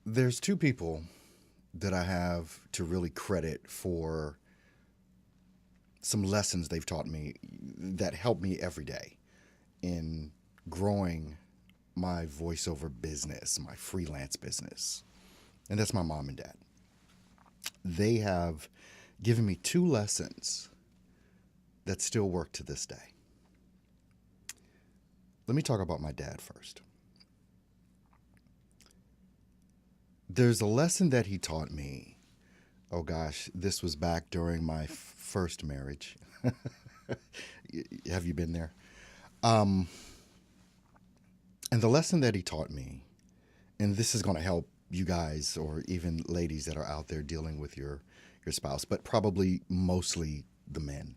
There's two people that I have to really credit for some lessons they've taught me that help me every day in growing my voiceover business, my freelance business. And that's my mom and dad. They have given me two lessons that still work to this day. Let me talk about my dad first. There's a lesson that he taught me. Oh gosh, this was back during my first marriage. Have you been there? Um, and the lesson that he taught me, and this is going to help you guys or even ladies that are out there dealing with your spouse, but probably mostly the men.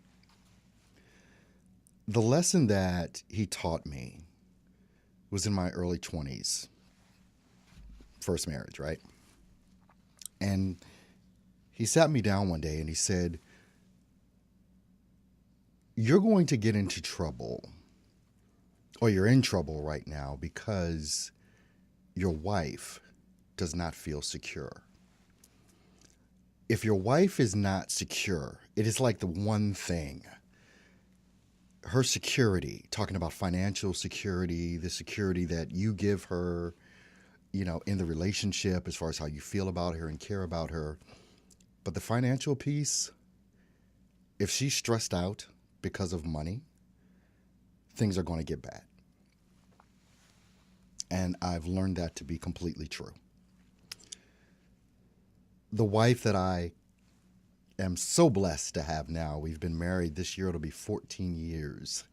The lesson that he taught me was in my early 20s, first marriage, right? And he sat me down one day and he said, "You're going to get into trouble, or you're in trouble right now because your wife does not feel secure. If your wife is not secure, it is like the one thing, her security, talking about financial security, the security that you give her, in the relationship as far as how you feel about her and care about her. But the financial piece, if she's stressed out because of money, things are going to get bad." And I've learned that to be completely true. The wife that I am so blessed to have now, we've been married this year, it'll be 14 years,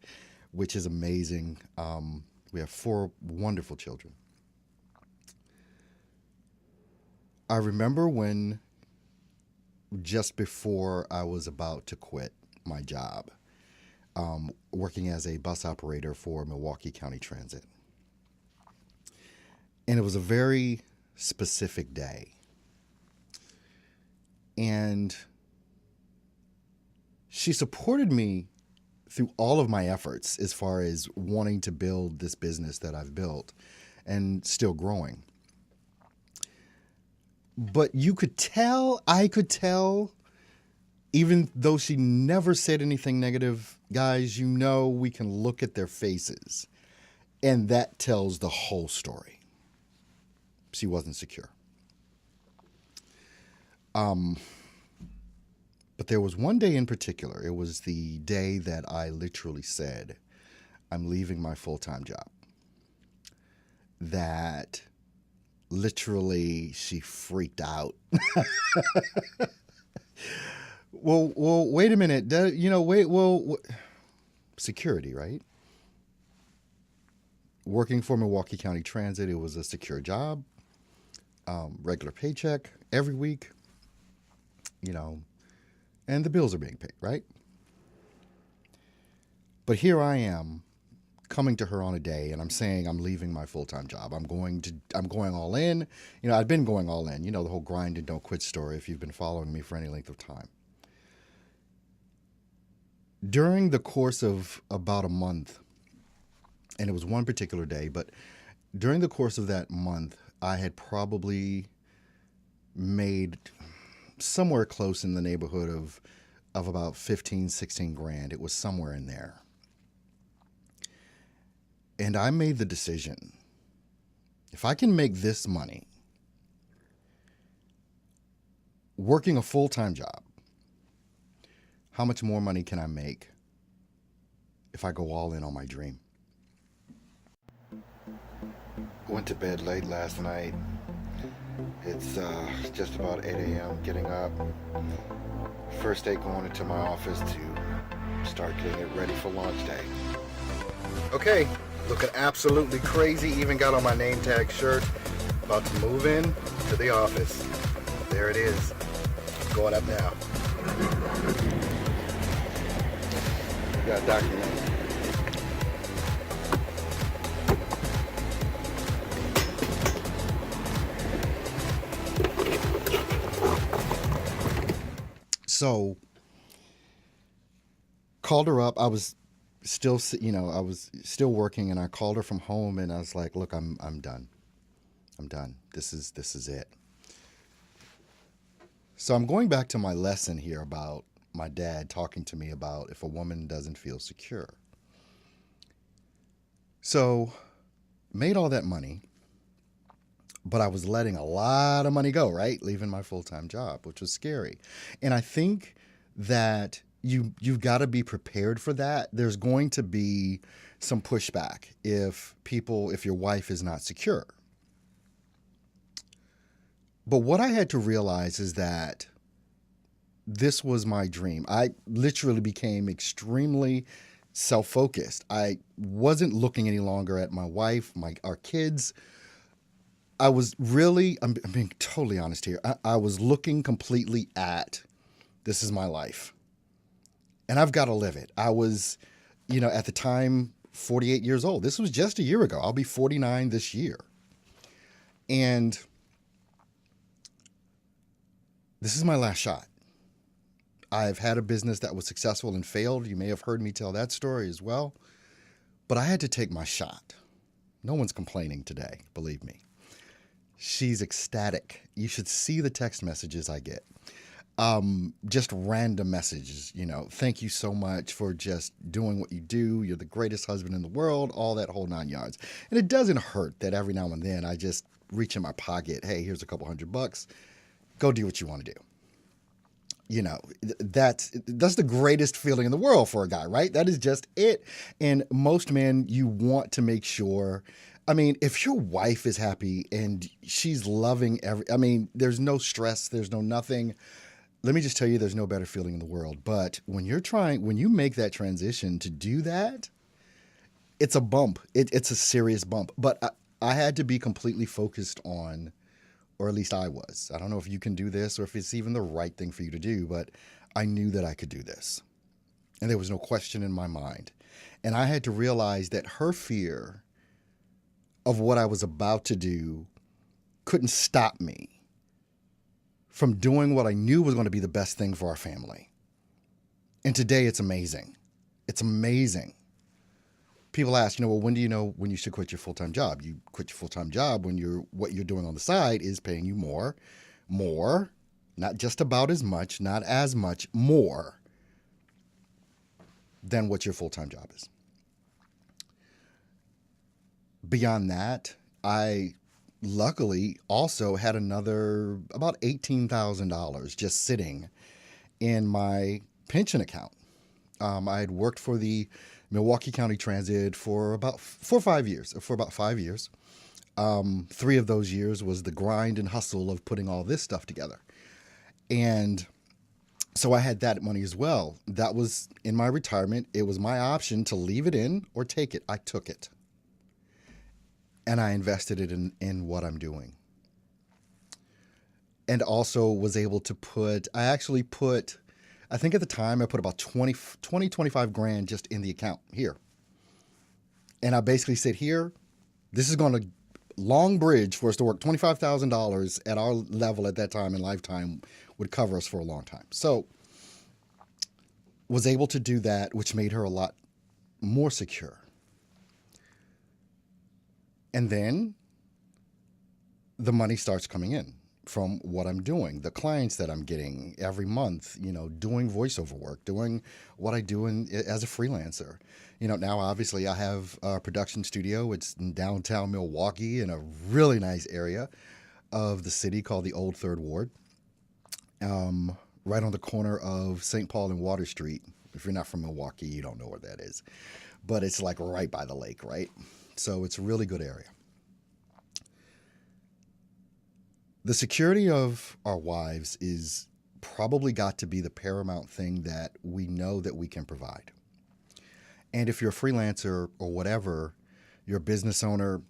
which is amazing. We have four wonderful children. I remember when, just before I was about to quit my job, working as a bus operator for Milwaukee County Transit. And it was a very specific day. And she supported me through all of my efforts as far as wanting to build this business that I've built and still growing. But I could tell, even though she never said anything negative, guys, we can look at their faces, and that tells the whole story. She wasn't secure. But there was one day in particular. It was the day that I literally said, "I'm leaving my full-time job." That literally she freaked out. Well, wait a minute. Security, right? Working for Milwaukee County Transit, it was a secure job, regular paycheck every week, and the bills are being paid, right? But here I am coming to her on a day and I'm saying I'm leaving my full-time job. I'm going all in. I've been going all in, the whole grind and don't quit story if you've been following me for any length of time. During the course of about a month, and it was one particular day, but during the course of that month, I had probably made somewhere close in the neighborhood of about 15, 16 grand. It was somewhere in there. And I made the decision, if I can make this money working a full-time job, how much more money can I make if I go all in on my dream? Went to bed late last night. It's just about 8 a.m. getting up. First day going into my office to start getting it ready for launch day. Okay, looking absolutely crazy. Even got on my name tag shirt. About to move in to the office. There it is. Going up now. Got a document. So, called her up. I was still working, and I called her from home, and I was like, "Look, I'm done. I'm done. This is it. So I'm going back to my lesson here about my dad talking to me about if a woman doesn't feel secure. So made all that money, but I was letting a lot of money go, right? Leaving my full-time job, which was scary. And I think that you've got to be prepared for that. There's going to be some pushback if your wife is not secure. But what I had to realize is that this was my dream. I literally became extremely self-focused. I wasn't looking any longer at my wife, our kids. I was really, I'm being totally honest here. I was looking completely at, this is my life. And I've got to live it. I was, at the time, 48 years old. This was just a year ago. I'll be 49 this year. And this is my last shot. I've had a business that was successful and failed. You may have heard me tell that story as well. But I had to take my shot. No one's complaining today, believe me. She's ecstatic. You should see the text messages I get. Just random messages, thank you so much for just doing what you do. You're the greatest husband in the world, all that whole 9 yards. And it doesn't hurt that every now and then I just reach in my pocket. Hey, here's a couple $100. Go do what you want to do. That's the greatest feeling in the world for a guy, right? That is just it. And most men, you want to make sure, if your wife is happy and she's loving there's no stress, there's no nothing. Let me just tell you, there's no better feeling in the world. But when you make that transition to do that, it's a bump. It's a serious bump. But I had to be completely focused on, or at least I was. I don't know if you can do this or if it's even the right thing for you to do, but I knew that I could do this. And there was no question in my mind. And I had to realize that her fear of what I was about to do couldn't stop me from doing what I knew was going to be the best thing for our family. And today it's amazing. It's amazing. People ask, well, when do you know when you should quit your full-time job? You quit your full-time job when what you're doing on the side is paying you more, not just about as much, not as much, more than what your full-time job is. Beyond that, I luckily also had another about $18,000 just sitting in my pension account. I had worked for the Milwaukee County Transit for about 5 years. 3 of those years was the grind and hustle of putting all this stuff together. And so I had that money as well. That was in my retirement. It was my option to leave it in or take it. I took it. And I invested it in what I'm doing. And also was able to I think at the time I put about 25 grand just in the account here. And I basically said, here, this is going to long bridge for us to work. $25,000 at our level at that time in lifetime would cover us for a long time. So was able to do that, which made her a lot more secure. And then the money starts coming in from what I'm doing, the clients that I'm getting every month, doing voiceover work, doing what I do as a freelancer. Now obviously I have a production studio. It's in downtown Milwaukee in a really nice area of the city called the Old Third Ward, right on the corner of St. Paul and Water Street. If you're not from Milwaukee, you don't know where that is, but it's like right by the lake, right? So it's a really good area. The security of our wives is probably got to be the paramount thing that we know that we can provide. And if you're a freelancer or whatever, you're a business owner,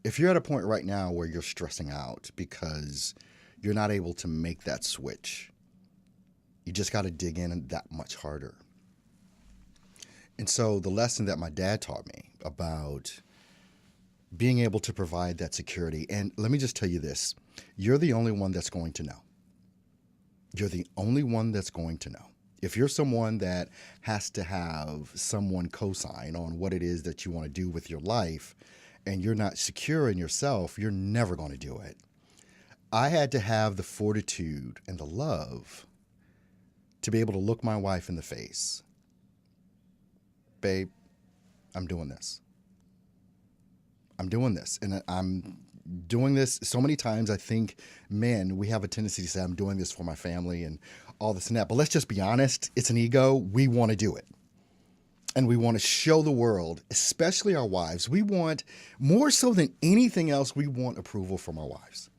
if you're at a point right now where you're stressing out because you're not able to make that switch, you just got to dig in that much harder. And so the lesson that my dad taught me about being able to provide that security, and let me just tell you this, you're the only one that's going to know. You're the only one that's going to know. If you're someone that has to have someone co-sign on what it is that you want to do with your life, and you're not secure in yourself, you're never going to do it. I had to have the fortitude and the love to be able to look my wife in the face. Babe, I'm doing this. I'm doing this. And I'm doing this so many times. I think men, we have a tendency to say, I'm doing this for my family and all this and that. But let's just be honest. It's an ego. We want to do it. And we want to show the world, especially our wives. We want, more so than anything else, we want approval from our wives.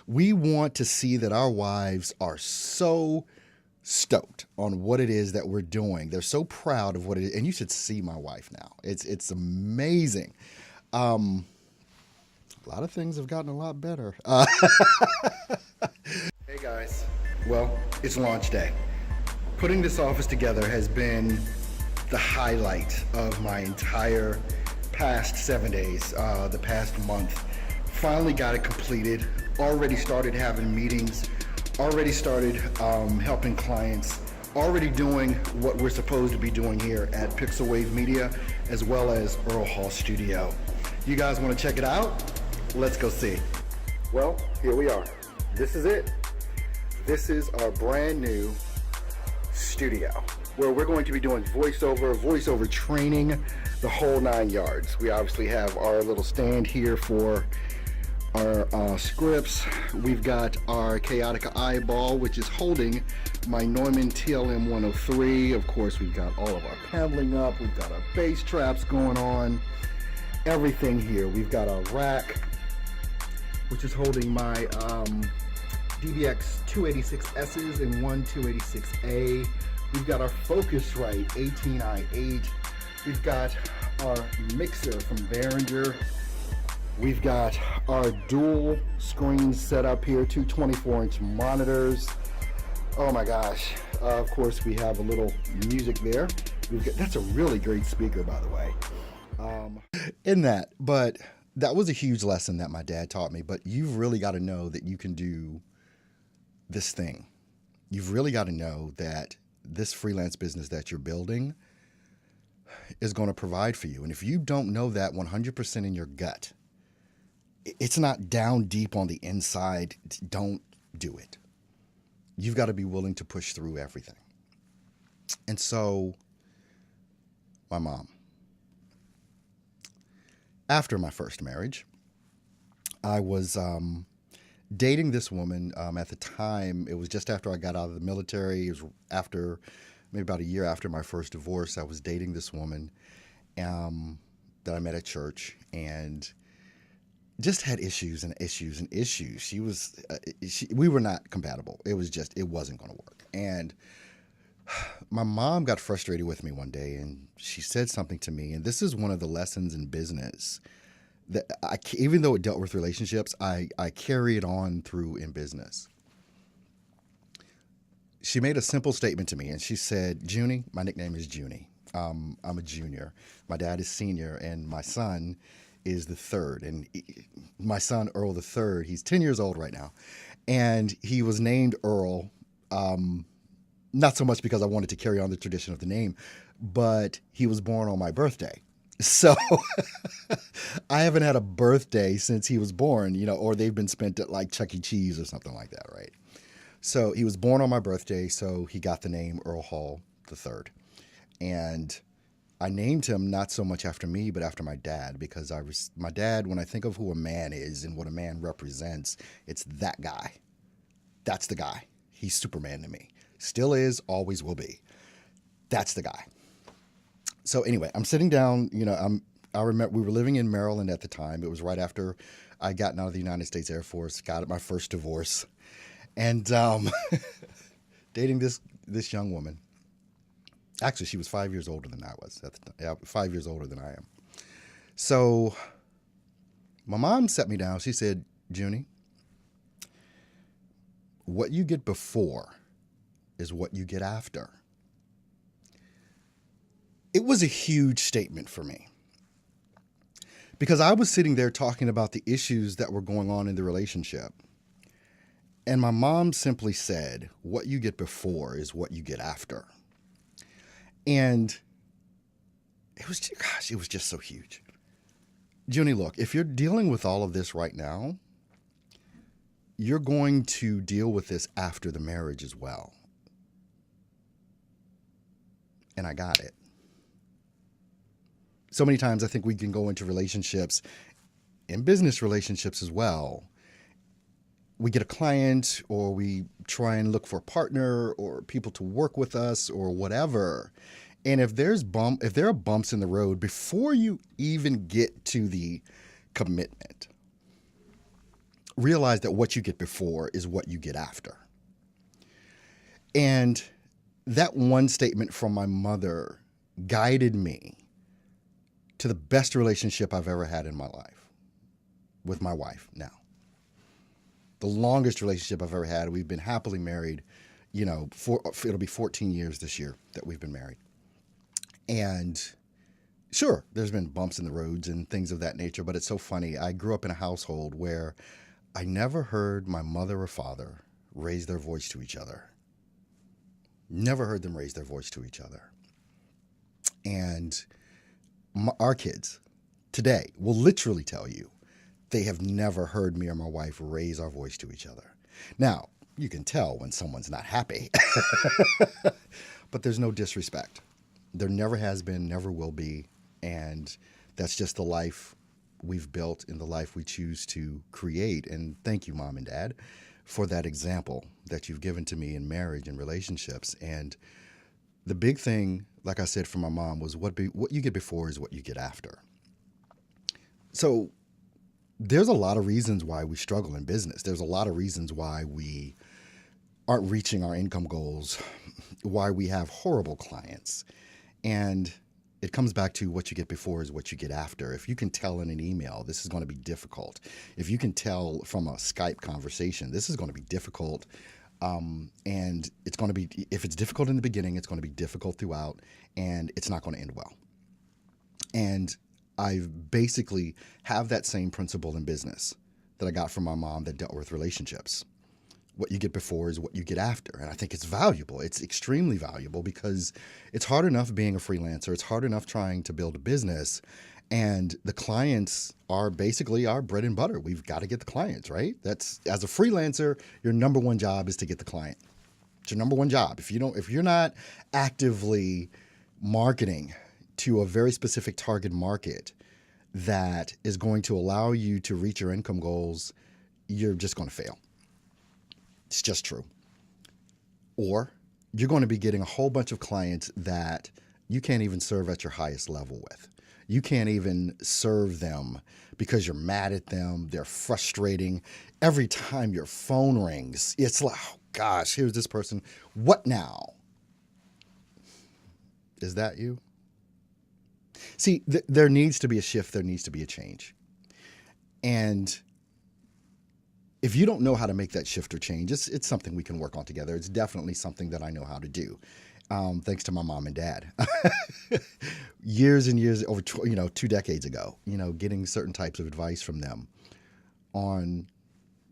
We want to see that our wives are so stoked on what it is that we're doing. They're so proud of what it is. And you should see my wife now. It's amazing. A lot of things have gotten a lot better. Hey guys. Well, it's launch day. Putting this office together has been the highlight of my entire past 7 days, the past month. Finally got it completed. Already started having meetings. Already started helping clients. Already doing what we're supposed to be doing here at Pixel Wave Media, as well as Earl Hall Studio. You guys want to check it out? Let's go see. Well, here we are. This is it. This is our brand new studio, where we're going to be doing voiceover training, the whole 9 yards. We obviously have our little stand here for our scripts. We've got our Chaotica eyeball, which is holding my Neumann TLM 103. Of course, we've got all of our paneling up. We've got our bass traps going on. Everything here. We've got our rack, which is holding my DBX 286S's and one 286A. We've got our Focusrite 18i8. We've got our mixer from Behringer. We've got our dual screen setup here, two 24-inch monitors. Oh my gosh. Of course, we have a little music there. That's a really great speaker, by the way. But that was a huge lesson that my dad taught me. But you've really got to know that you can do this thing. You've really got to know that this freelance business that you're building is going to provide for you. And if you don't know that 100% in your gut, it's not down deep on the inside, don't do it. You've got to be willing to push through everything. And so, my mom, after my first marriage, I was dating this woman. At the time, it was just after I got out of the military. It was after, maybe about a year after my first divorce. I was dating this woman that I met at church, and just had issues and issues and issues. We were not compatible. It wasn't going to work. And my mom got frustrated with me one day, and she said something to me. And this is one of the lessons in business that even though it dealt with relationships, I carry it on through in business. She made a simple statement to me, and she said, Junie, my nickname is Junie. I'm a junior. My dad is senior, and my son is the third. And my son, Earl the third, he's 10 years old right now. And he was named Earl, not so much because I wanted to carry on the tradition of the name, but he was born on my birthday. So I haven't had a birthday since he was born, or they've been spent at like Chuck E. Cheese or something like that, right? So he was born on my birthday, so he got the name Earl Hall III. And I named him not so much after me, but after my dad, because my dad, when I think of who a man is and what a man represents, it's that guy. That's the guy. He's Superman to me. Still is, always will be. That's the guy. So anyway, I'm sitting down, I remember we were living in Maryland at the time. It was right after I gotten out of the United States Air Force, got my first divorce, and dating this young woman. Actually, she was 5 years older than I was at the time. Yeah, 5 years older than I am. So my mom sat me down. She said, Junie, what you get before is what you get after. It was a huge statement for me, because I was sitting there talking about the issues that were going on in the relationship. And my mom simply said, what you get before is what you get after. And it was just so huge. Junie, look, if you're dealing with all of this right now, you're going to deal with this after the marriage as well. And I got it. So many times I think we can go into relationships and business relationships as well. We get a client or we try and look for a partner or people to work with us or whatever. And if there are bumps in the road before you even get to the commitment, realize that what you get before is what you get after. And that one statement from my mother guided me to the best relationship I've ever had in my life with my wife now. The longest relationship I've ever had. We've been happily married, it'll be 14 years this year that we've been married. And sure, there's been bumps in the roads and things of that nature, but it's so funny. I grew up in a household where I never heard my mother or father raise their voice to each other. Never heard them raise their voice to each other. And our kids today will literally tell you they have never heard me or my wife raise our voice to each other. Now, you can tell when someone's not happy, but there's no disrespect. There never has been, never will be. And that's just the life we've built and the life we choose to create. And thank you, Mom and Dad, for that example that you've given to me in marriage and relationships. And the big thing, like I said from my mom, was what you get before is what you get after. So there's a lot of reasons why we struggle in business. There's a lot of reasons why we aren't reaching our income goals, why we have horrible clients. And it comes back to what you get before is what you get after. If you can tell in an email, this is going to be difficult. If you can tell from a Skype conversation, this is going to be difficult. And it's going to be, if it's difficult in the beginning, it's going to be difficult throughout, and it's not going to end well. And I basically have that same principle in business that I got from my mom that dealt with relationships. What you get before is what you get after. And I think it's valuable. It's extremely valuable because it's hard enough being a freelancer. It's hard enough trying to build a business. And the clients are basically our bread and butter. We've got to get the clients, right? That's, as a freelancer, your number one job is to get the client. It's your number one job. If you're not actively marketing to a very specific target market that is going to allow you to reach your income goals, you're just going to fail. It's just true. Or you're going to be getting a whole bunch of clients that you can't even serve at your highest level with. You can't even serve them because you're mad at them. They're frustrating. Every time your phone rings, it's like, oh gosh, here's this person. What now? Is that you? See, there needs to be a shift. There needs to be a change. And if you don't know how to make that shift or change, it's something we can work on together. It's definitely something that I know how to do, thanks to my mom and dad. Years and years, over 2 decades ago, getting certain types of advice from them on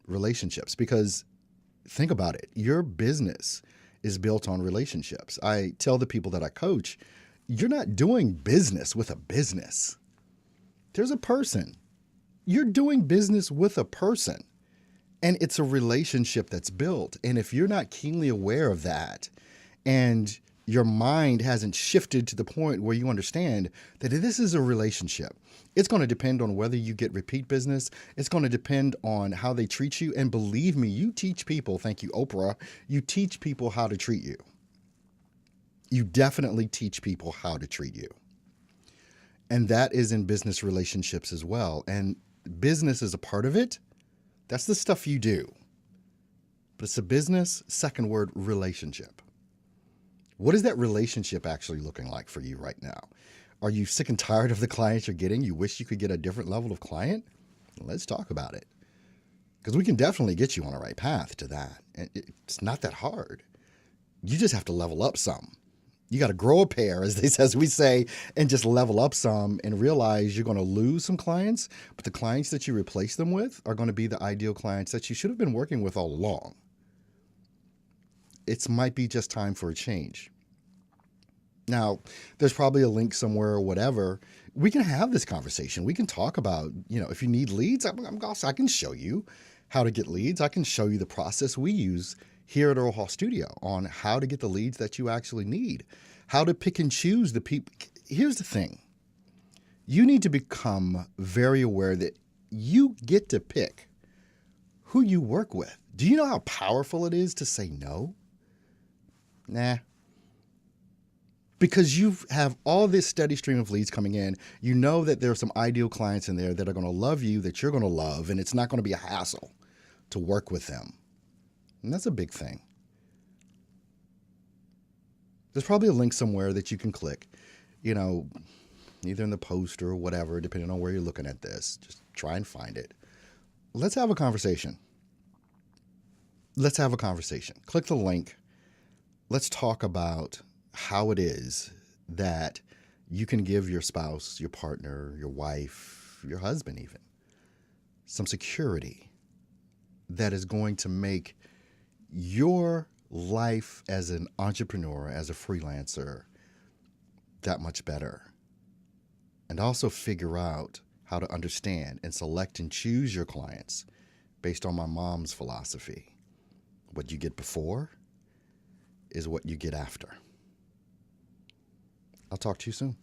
relationships. Because think about it, your business is built on relationships. I tell the people that I coach, you're not doing business with a business. There's a person. You're doing business with a person. And it's a relationship that's built. And if you're not keenly aware of that, and your mind hasn't shifted to the point where you understand that this is a relationship, it's going to depend on whether you get repeat business. It's going to depend on how they treat you. And believe me, you teach people, thank you, Oprah, you teach people how to treat you. You definitely teach people how to treat you. And that is in business relationships as well. And business is a part of it. That's the stuff you do. But it's a business, second word, relationship. What is that relationship actually looking like for you right now? Are you sick and tired of the clients you're getting? You wish you could get a different level of client? Let's talk about it. Because we can definitely get you on the right path to that. And it's not that hard. You just have to level up some. You got to grow a pair, as we say, and just level up some and realize you're going to lose some clients, but the clients that you replace them with are going to be the ideal clients that you should have been working with all along. It might be just time for a change. Now, there's probably a link somewhere or whatever. We can have this conversation. We can talk about, if you need leads, I can show you how to get leads. I can show you the process we use here at Earl Hall Studio on how to get the leads that you actually need, how to pick and choose the people. Here's the thing. You need to become very aware that you get to pick who you work with. Do you know how powerful it is to say no? Nah. Because you have all this steady stream of leads coming in, you know that there are some ideal clients in there that are going to love you, that you're going to love, and it's not going to be a hassle to work with them. And that's a big thing. There's probably a link somewhere that you can click, either in the post or whatever, depending on where you're looking at this. Just try and find it. Let's have a conversation. Let's have a conversation. Click the link. Let's talk about how it is that you can give your spouse, your partner, your wife, your husband even, some security that is going to make your life as an entrepreneur, as a freelancer, that much better. And also figure out how to understand and select and choose your clients based on my mom's philosophy. What you get before is what you get after. I'll talk to you soon.